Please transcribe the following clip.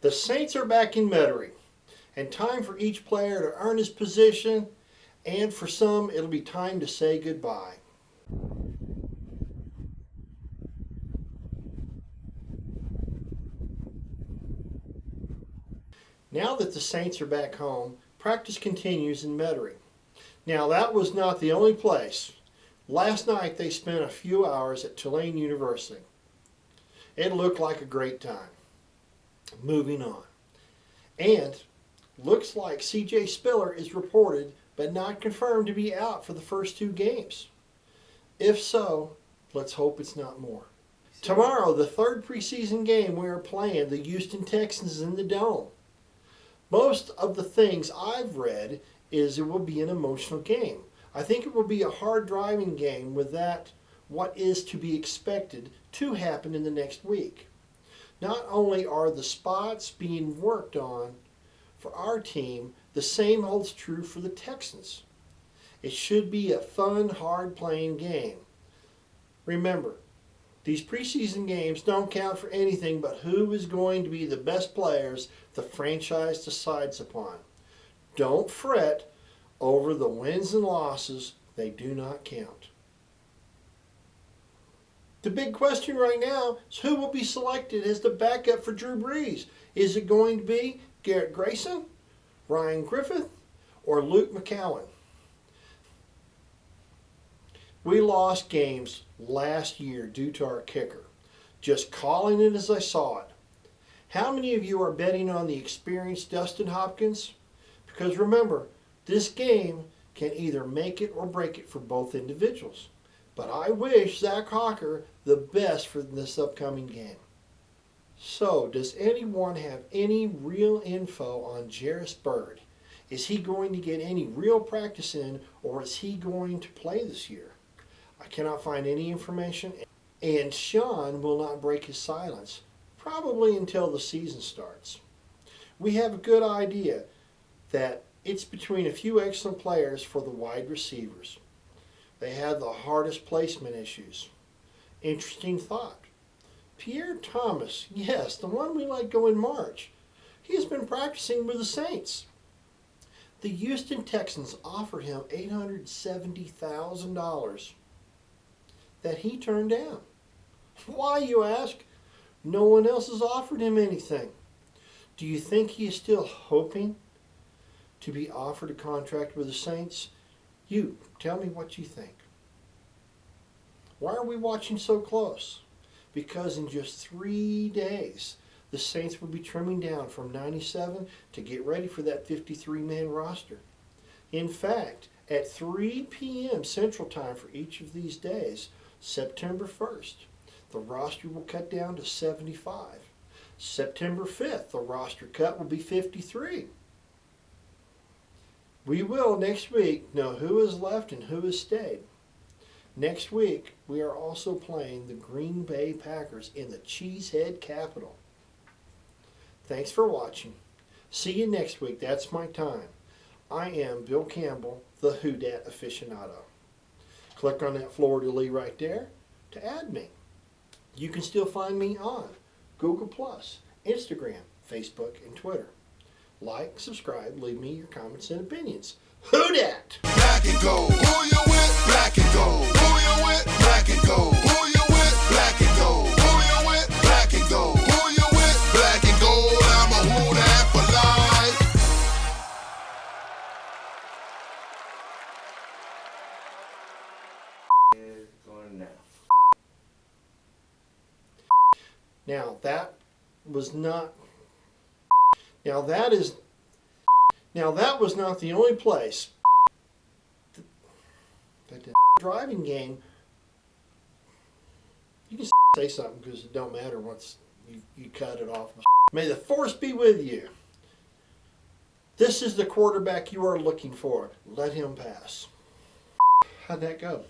The Saints are back in Metairie, and time for each player to earn his position, and for some it'll be time to say goodbye. Now that the Saints are back home, practice continues in Metairie. Now that was not the only place. Last night they spent a few hours at Tulane University. It looked like a great time. Moving on. And looks like CJ Spiller is reported but not confirmed to be out for the first two games. If so, let's hope it's not more. Tomorrow, the third preseason game, we are playing the Houston Texans in the Dome. Most of the things I've read is it will be an emotional game. I think it will be a hard driving game with that what is to be expected to happen in the next week. Not only are the spots being worked on for our team, the same holds true for the Texans. It should be a fun, hard-playing game. Remember, these preseason games don't count for anything but who is going to be the best players the franchise decides upon. Don't fret over the wins and losses. They do not count. The big question right now is who will be selected as the backup for Drew Brees. Is it going to be Garrett Grayson, Ryan Griffith, or Luke McCowan? We lost games last year due to our kicker. Just calling it as I saw it. How many of you are betting on the experienced Dustin Hopkins? Because remember, this game can either make it or break it for both individuals. But I wish Zach Hawker the best for this upcoming game. So, does anyone have any real info on Jairus Byrd? Is he going to get any real practice in, or is he going to play this year? I cannot find any information, and Sean will not break his silence, probably until the season starts. We have a good idea that it's between a few excellent players for the wide receivers. They have the hardest placement issues. Interesting thought. Pierre Thomas, yes, the one we let go in March. He has been practicing with the Saints. The Houston Texans offered him $870,000 that he turned down. Why, you ask? No one else has offered him anything. Do you think he is still hoping to be offered a contract with the Saints? You, tell me what you think. Why are we watching so close? Because in just 3 days, the Saints will be trimming down from 97 to get ready for that 53-man roster. In fact, at 3 p.m. Central Time for each of these days, September 1st, the roster will cut down to 75. September 5th, the roster cut will be 53. We will next week know who has left and who has stayed. Next week, we are also playing the Green Bay Packers in the Cheesehead Capital. Thanks for watching. See you next week. That's my time. I am Bill Campbell, the Who Dat Aficionado. Click on that Fleur-de-lis right there to add me. You can still find me on Google+, Instagram, Facebook, and Twitter. Like, subscribe, leave me your comments and opinions. Who Dat? Black and gold. Who you with? Black and gold. Who you with? Black and gold. Who you with? Black and gold. Who you with? Black and gold. Who you with? Black and gold. I'm a Who Dat for life. Going now. Now that was not. Now that was not the only place that the driving game. You can say something because it don't matter once you cut it off. May the force be with you. This is the quarterback you are looking for. Let him pass. How'd that go?